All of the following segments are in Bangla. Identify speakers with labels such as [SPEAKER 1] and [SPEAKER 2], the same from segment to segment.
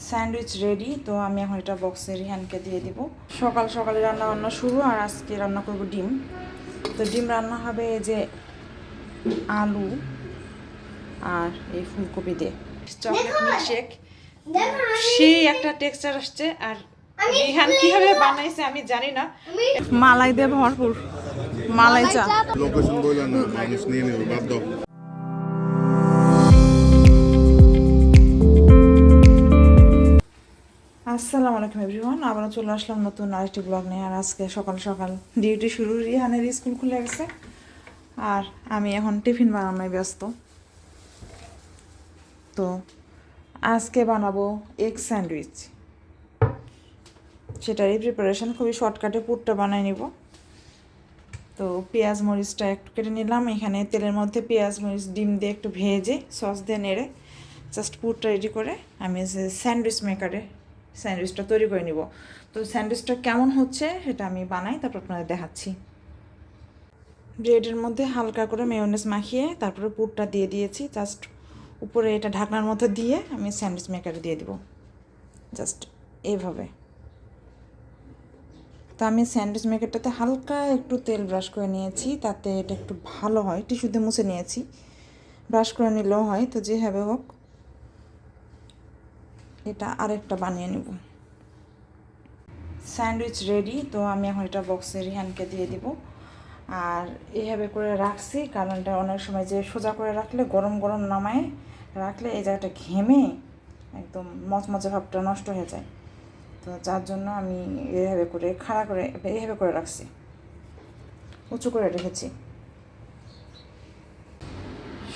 [SPEAKER 1] Sandwich ready. তো আমি এখন এটা বক্সে রিহানকে দিয়ে দিব। সকাল সকালে রান্না বান্না শুরু। আর আজকে রান্না করব ডিম। তো ডিম রান্না হবে এই যে আলু আর এই ফুলকপি দিয়ে চকলেট মিল্কশেক। সেই একটা টেক্সচার আসছে। আর রিহান কিভাবে বানাইছে আমি জানি না। মালাই দিয়ে ভরপুর মালাই চা।
[SPEAKER 2] লোকেশন বললেন না, মানুষ নিয়ে নেবে, বাদ দাও।
[SPEAKER 1] আসসালামু আলাইকুম এভরিওয়ান, আবারও চলে আসলাম নতুন আরেকটি ব্লগ নিয়ে। আর আজকে সকাল সকাল ডিউটি শুরু। রিহানের স্কুল খুলে গেছে আর আমি এখন টিফিন বানানোয় ব্যস্ত। তো আজকে বানাবো এগ স্যান্ডউইচ। সেটারই প্রিপারেশন, খুবই শর্টকাটে পুরটা বানিয়ে নিব। তো পেঁয়াজ মরিচটা একটু কেটে নিলাম। এখানে তেলের মধ্যে পেঁয়াজ মরিচ ডিম দিয়ে একটু ভেজে সস দিয়ে নেড়ে জাস্ট পুরটা রেডি করে আমি স্যান্ডউইচ মেকারে স্যান্ডউইচটা তৈরি করে নিব। তো স্যান্ডউইচটা কেমন হচ্ছে সেটা আমি বানাই, তারপর আপনাদের দেখাচ্ছি। ব্রেডের মধ্যে হালকা করে মেয়োনেজ মাখিয়ে তারপরে পুরটা দিয়ে দিয়েছি। জাস্ট উপরে এটা ঢাকনার মধ্যে দিয়ে আমি স্যান্ডউইচ মেকারে দিয়ে দিব জাস্ট এইভাবে। তো আমি স্যান্ডউইচ মেকারটাতে হালকা একটু তেল ব্রাশ করে নিয়েছি, তাতে এটা একটু ভালো হয়। টিস্যুতে মুছে নিয়েছি, ব্রাশ করে নিলেও হয়। তো যেভাবে হোক এটা আরেকটা বানিয়ে নেব। Sandwich ready. তো আমি এখন এটা বক্সে রিহানকে দিয়ে দিব। আর এইভাবে করে রাখছি কারণ এটা অনেক সময় যে সোজা করে রাখলে গরম গরম নামায় রাখলে এই জায়গাটা ঘেমে একদম মচমচে ভাবটা নষ্ট হয়ে যায়। তো যার জন্য আমি এইভাবে করে খাড়া করে এইভাবে করে রাখছি, উঁচু করে রেখেছি।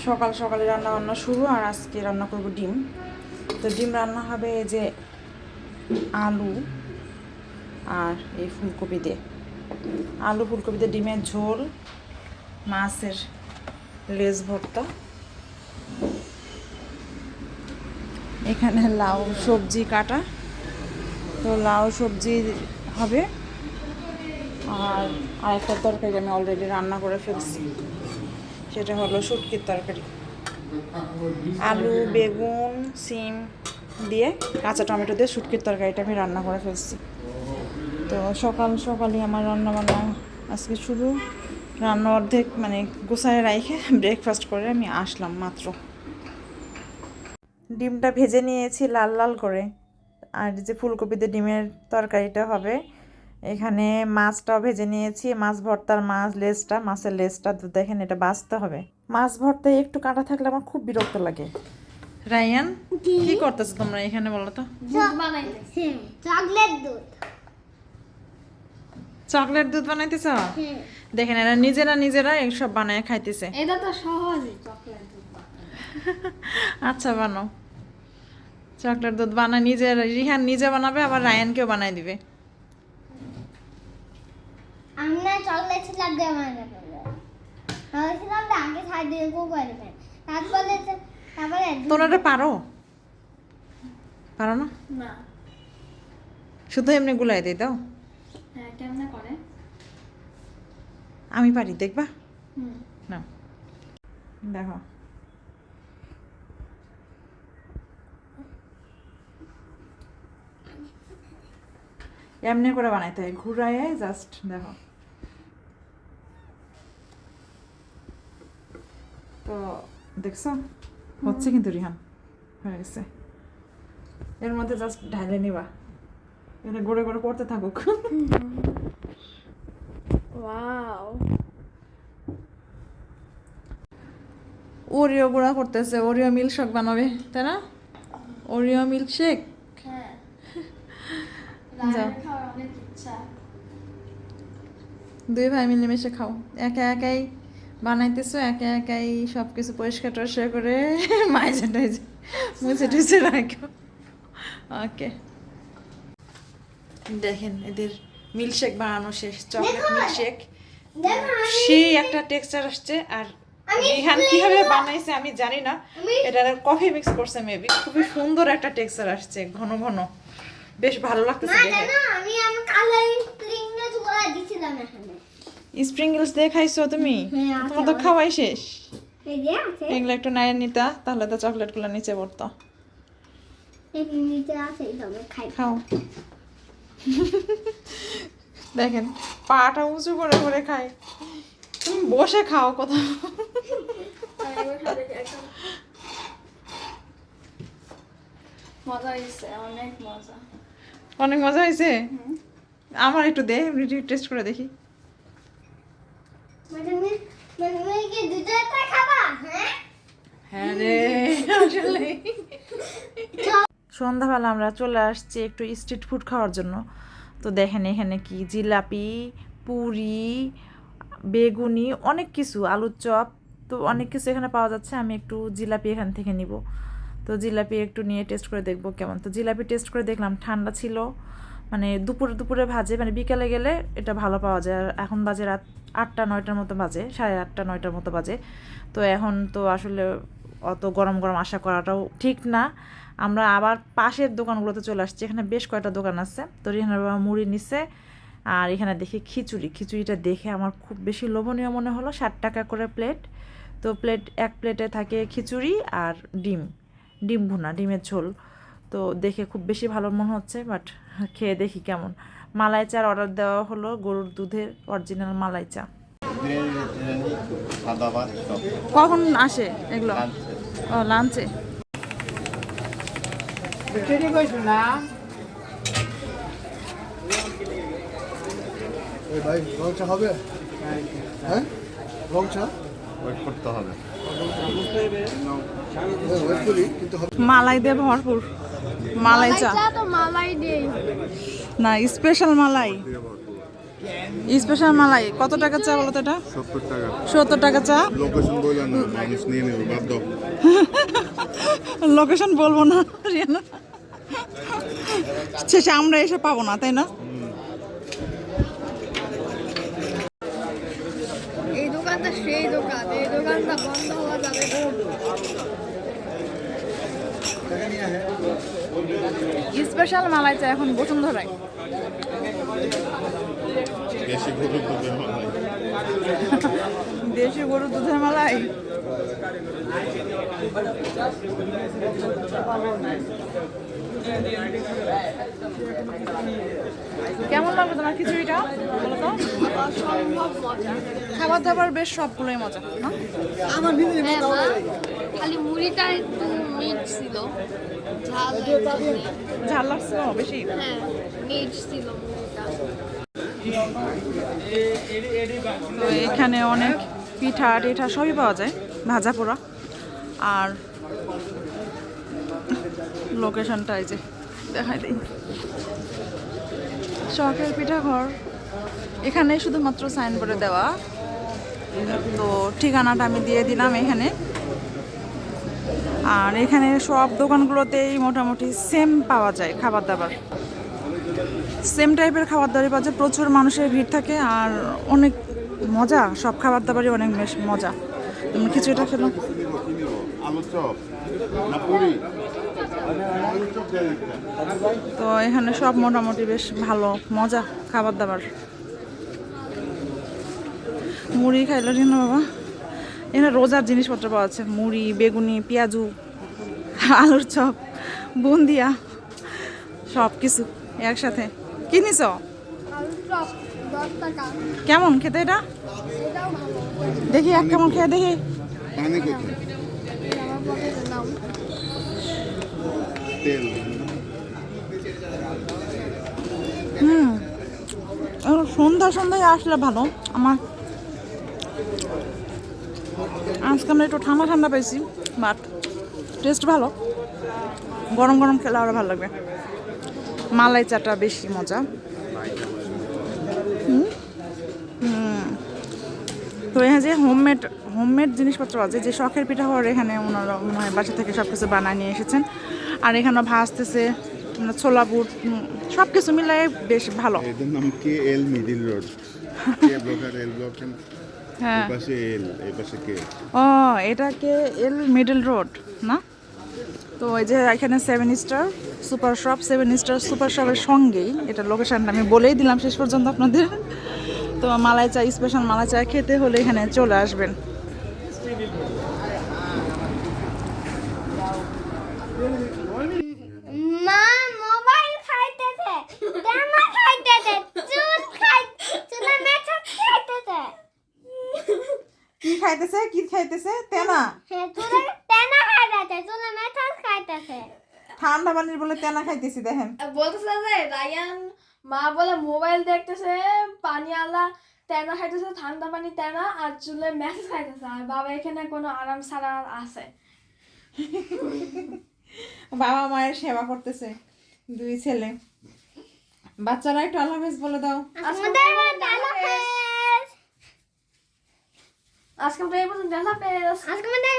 [SPEAKER 1] সকাল সকালে রান্না বান্না শুরু। আর আজকে রান্না করব ডিম। তো ডিম রান্না হবে এই যে আলু আর এই ফুলকপি দিয়ে। আলু ফুলকপি দিয়ে ডিমের ঝোল, মাছের লেজ ভর্তা, এখানে লাউ সবজি কাটা। তো লাউ সবজি হবে। আর আরেকটা তরকারি আমি অলরেডি রান্না করে ফেলছি, সেটা হলো শুটকির তরকারি। আলু বেগুন সিম দিয়ে কাঁচা টমেটো দিয়ে শুটকির তরকারিটা আমি রান্না করে ফেলছি। তো সকাল সকালই আমার রান্না বান্না আজকে শুরু। রান্না অর্ধেক মানে গোছায় রাইখে ব্রেকফাস্ট করে আমি আসলাম মাত্র। ডিমটা ভেজে নিয়েছি লাল লাল করে। আর যে ফুলকপিতে ডিমের তরকারিটা হবে, এখানে মাছটাও ভেজে নিয়েছি। মাছ ভর্তার মাছের লেজটা তো দেখেন, এটা বাছতে হবে। মাছ ভর্তায় একটু কাঁটা থাকলে আমার খুব বিরক্ত লাগে। রায়ান কি করতেছো তোমরা এখানে বলো তো? চকলেট দুধ বানাইতেছ? দেখেন এরা নিজেরা এইসব বানায় খাইতেছে।
[SPEAKER 3] এটা তো সহজই চকলেট দুধ
[SPEAKER 1] আচ্ছা বানাও। চকলেট দুধ বানা নিজে, রিহান নিজে বানাবে, আবার রায়ানকেও বানাই দিবে।
[SPEAKER 3] আমি না চকলেট ছিলাম দিয়ে বানাবো। ভাবছিলাম যে আগে ছাই দিয়ে করবেন, তারপরে
[SPEAKER 1] তোমরা পারো না?
[SPEAKER 3] না।
[SPEAKER 1] শুধু এমনি গুলাই দিয়ে দাও।
[SPEAKER 3] হ্যাঁ, কেমনে করে?
[SPEAKER 1] আমি পারি, দেখবা?
[SPEAKER 3] হুম।
[SPEAKER 1] না দেখো, এমনি করে বানাইতে হয়, ঘুরায় জাস্ট দেখো। তো দেখছো হচ্ছে কিন্তু রিহান হয়ে গেছে। এর মধ্যে জাস্ট ঢালে নিবা, এটা গড়ে গড়ে পড়তে থাকুক।
[SPEAKER 3] ওয়াও,
[SPEAKER 1] ওরিও গুঁড়া করতেছে, ওরিও মিল্কশেক বানাবে তাই না? Oreo milkshake.
[SPEAKER 3] হ্যাঁ।
[SPEAKER 1] যাও,
[SPEAKER 3] খাওয়ার অনেক ইচ্ছা।
[SPEAKER 1] দুই ভাই মিলেমিশে খাও। একা একাই বানাইতেছো, একা একাই সব কিছু পরিষ্কার টরিষ্কার করে মাইজে টাইজে মুছে টুছে রাখো। ওকে, দেখেন এদের মিল্কশেক বানানো শেষ, চকলেট মিল্কশেক। সেই একটা টেক্সচার আসছে। আর রিহান কিভাবে বানাইছে আমি জানি না, এটা কফি মিক্স করছে মেবি। খুবই সুন্দর একটা টেক্সচার আসছে, ঘন ঘন, বেশ ভালো লাগতেছে দেখে।
[SPEAKER 3] আমি কালারিং স্প্রিংনেস গুলা দিছিলাম এখানে।
[SPEAKER 1] স্প্রিংগলস দিয়ে খাইছো তুমি?
[SPEAKER 3] হ্যাঁ,
[SPEAKER 1] তোমার তো খাওয়াই শেষ।
[SPEAKER 3] এই যে আছে।
[SPEAKER 1] এগুলো একটু নাইয়ে নিতা, তাহলে তো চকলেট গুলো নিচে পড়তো।
[SPEAKER 3] এই নিচে আছে এই তবে খাই
[SPEAKER 1] খাও। দেখেন পাটা উঁচু করে করে খায়। তুমি বসে খাও কোথাও।
[SPEAKER 4] মজা হয়েছে, অনেক মজা।
[SPEAKER 1] অনেক মজা হয়েছে। আমার একটু দে, টেস্ট করে দেখি।
[SPEAKER 3] মানে কি দুটোটা খাবা? হ্যাঁ
[SPEAKER 1] হ্যাঁ রে, আসলে সন্ধ্যাবেলা আমরা চলে আসছি একটু স্ট্রিট ফুড খাওয়ার জন্য। তো দেখেন এখানে কি জিলাপি, পুরি, বেগুনি, অনেক কিছু, আলুর চপ, তো অনেক কিছু এখানে পাওয়া যাচ্ছে। আমি একটু জিলাপি এখান থেকে নিব। তো জিলাপি একটু নিয়ে টেস্ট করে দেখবো কেমন। তো জিলাপি টেস্ট করে দেখলাম ঠান্ডা ছিল, মানে দুপুরে ভাজে, মানে বিকালে গেলে এটা ভালো পাওয়া যায়। আর এখন বাজে রাত 8টা 9টার মতো বাজে, 8:30 9টার মতো বাজে। তো এখন তো আসলে অত গরম গরম আশা করাটাও ঠিক না। আমরা আবার পাশের দোকানগুলোতে চলে আসছি, এখানে বেশ কয়েকটা দোকান আছে। তো রিহানার বাবা মুড়ি নিচ্ছে, আর এখানে দেখি খিচুড়িটা দেখে আমার খুব বেশি লোভনীয় মনে হলো। 60 টাকা করে প্লেট। তো এক প্লেটে থাকে খিচুড়ি আর ডিম ভুনা, ডিমের ঝোল। তো দেখে খুব বেশি ভালো মনে হচ্ছে, বাট খেয়ে দেখি কেমন। মালাই চার অর্ডার দেওয়া হলো, গরুর দুধের অরিজিনাল মালাই চা।
[SPEAKER 2] সাদা ভাত সব
[SPEAKER 1] কখন আসে এগুলো? ও লাঞ্চে।
[SPEAKER 5] এই ভাই রং চা হবে? হ্যাঁ রং চা
[SPEAKER 2] ওয়েট করতে হবে।
[SPEAKER 5] ওয়েট করি কিন্তু হবে
[SPEAKER 1] মালাই দিয়ে ভরপুর মালাই চা।
[SPEAKER 3] তো মালাই দেই
[SPEAKER 1] না, স্পেশাল মালাই। স্পেশাল মালাই কত টাকা চা বলো তো এটা?
[SPEAKER 2] 70 টাকা।
[SPEAKER 1] 70 টাকা চা।
[SPEAKER 2] লোকেশন বললো না, মানুষ নিয়ে নেবে, বাদ দাও।
[SPEAKER 1] লোকেশন বলবো না, রিয়ানা। শেষে আমরা এসে পাবো না, তাই না?
[SPEAKER 4] এই দোকানটা সেই দোকান, এই দোকানটা বন্ধ হওয়া যাবে না।
[SPEAKER 1] স্পেশাল মালাই চা এখন বসুন্ধরায়।
[SPEAKER 2] বেশি গরুর দুধের মালাই।
[SPEAKER 1] দেশি গরুর দুধের মালাই। কেমন লাগবে তোমার খিচুড়িটা বলো তো?
[SPEAKER 4] অসম্ভব মজা।
[SPEAKER 1] খাবার দাবার বেশ সবগুলোই মজা না?
[SPEAKER 4] হ্যাঁ মা, খালি মুড়িটা একটু মিট ছিল, ঝাল একটু নেই।
[SPEAKER 1] ঝাল লাগছে বেশি।
[SPEAKER 4] হ্যাঁ মিট ছিল মুড়িটা।
[SPEAKER 1] তো এখানে অনেক পিঠা টিঠা সবই পাওয়া যায়, ভাজা পোড়া। আর লোকেশনটা এই যে দেখাই দিই, শখের পিঠা ঘর। এখানে শুধুমাত্র সাইনবোর্ডে দেওয়া, তো ঠিকানাটা আমি দিয়ে দিলাম এখানে। আর এখানে সব দোকানগুলোতেই মোটামুটি সেম পাওয়া যায় খাবার দাবার, সেম টাইপের খাবার দাবারই পাওয়া যায়। প্রচুর মানুষের ভিড় থাকে আর অনেক মজা, সব খাবার দাবারই অনেক বেশ মজা। তুমি কিছুটা খেলো।
[SPEAKER 2] আলুর চপ না পুরি?
[SPEAKER 1] তো এখানে সব মোটামুটি বেশ ভালো মজা খাবার দাবার। মুড়ি খাইলো ঠিক না বাবা? এখানে রোজার জিনিসপত্র পাওয়া যাচ্ছে, মুড়ি, বেগুনি, পেঁয়াজু, আলুর চপ, বুন্দিয়া, সব কিছু একসাথে। কি নিছ?
[SPEAKER 4] আলুর চপ 10 টাকা।
[SPEAKER 1] কেমন খেতে এটা?
[SPEAKER 4] এটাও ভালো।
[SPEAKER 1] দেখি এক কেমন খেয়ে দেখি।
[SPEAKER 2] পানি কোথায়?
[SPEAKER 4] আমার পকেটে নাও।
[SPEAKER 2] তেল।
[SPEAKER 1] সন্ধ্যায় আসলে ভালো। আজকে আমরা একটু ঠান্ডা পেয়েছি, বাট টেস্ট ভালো। গরম গরম খেলে আরও ভালো লাগবে। মালাই চাটা বেশি মজা। তো এখানে যে হোমমেড জিনিসপত্র আছে, যে শখের পিঠা হওয়ার, এখানে ওনারা মনে হয় বাসা থেকে সব কিছু বানায় নিয়ে এসেছেন। আর এখানে ভাজতেছে ছোলা বুট, সব কিছু মিলাই বেশ ভালো।
[SPEAKER 2] এদের নাম কে এল মিডিল রোড। কে ব্লক আর এল ব্লক।
[SPEAKER 1] হ্যাঁ,
[SPEAKER 2] এই পাশে এল, এই পাশে কে।
[SPEAKER 1] ও এটাকে এল মিডল রোড না? তো ওই যে এখানে 7 star super shop, 7 star super শপের সঙ্গেই এটা লোকেশনটা আমি বলেই দিলাম শেষ পর্যন্ত আপনাদের। তো মালাই চা, স্পেশাল মালাই চা খেতে হলে এখানে চলে আসবেন। খাইতেছে? কি খাইতেছে? তেনা।
[SPEAKER 3] হ্যাঁ চুলে তেনা খাইতেছে, চুলে মেথাস খাইতেছে।
[SPEAKER 1] ঠান্ডা পানির বলে তেনা খাইতেছি দেখেন।
[SPEAKER 4] বলতেছে যে রায়ান মা বলে মোবাইল দেখতেছে, পানি আলা তেনা খাইতেছে, ঠান্ডা পানি তেনা, আর চুলে মেসেজ খাইতেছে, আর বাবা এখানে কোনো আরাম সারা আছে।
[SPEAKER 1] বাবা মায়ের সেবা করতেছে দুই ছেলে। বাচ্চারা একটু আল্লাহ হাফেজ বলে দাও।
[SPEAKER 3] আমাদের আল্লাহ হাফেজ।
[SPEAKER 4] আজকে আমরা এই পর্যন্ত আল্লাহ হাফেজ।
[SPEAKER 3] আজকে আমাদের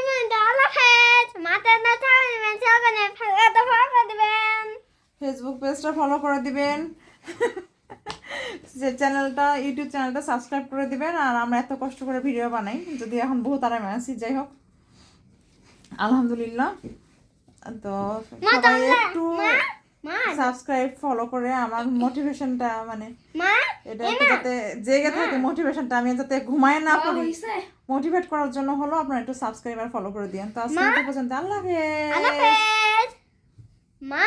[SPEAKER 3] আল্লাহ হাফেজ। মাথা না থাকবেন, সকালে ফেলে ফলো দিবেন।
[SPEAKER 1] ফেসবুক পেজটা ফলো করে দিবেন, যে চ্যানেলটা ইউটিউব চ্যানেলটা সাবস্ক্রাইব করে দিবেন। আর আমরা এত কষ্ট করে ভিডিও বানাই, যদি এখন বহুত আরামে আছি, যাই হোক আলহামদুলিল্লাহ। তো সবাই একটু
[SPEAKER 3] মা
[SPEAKER 1] সাবস্ক্রাইব ফলো করে আমার মোটিভেশনটা মানে
[SPEAKER 3] মা
[SPEAKER 1] এটা একটু যাতে জেগে থাকে, মোটিভেশনটা আমি যাতে ঘুমায় না পড়ি,
[SPEAKER 4] হইছে
[SPEAKER 1] মোটিভেট করার জন্য হলো আপনারা একটু সাবস্ক্রাইব আর ফলো করে দিন। তো আজকে এই পর্যন্ত, আল্লাহ
[SPEAKER 3] আল্লাহ
[SPEAKER 1] হাফেজ।
[SPEAKER 3] হাফেজ। মা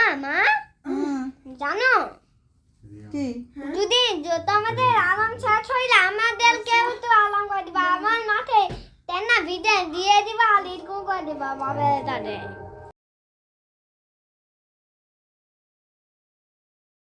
[SPEAKER 3] জানো
[SPEAKER 1] কি
[SPEAKER 3] যদি তোমাদের আরাম শেষ হইলে আমাদেরকে তো আরাম করে দিবা, আমার মাঠে তেনা ভিডিও দিয়ে দিবা, আর ইটকু করে দিবা বাবা তাদের।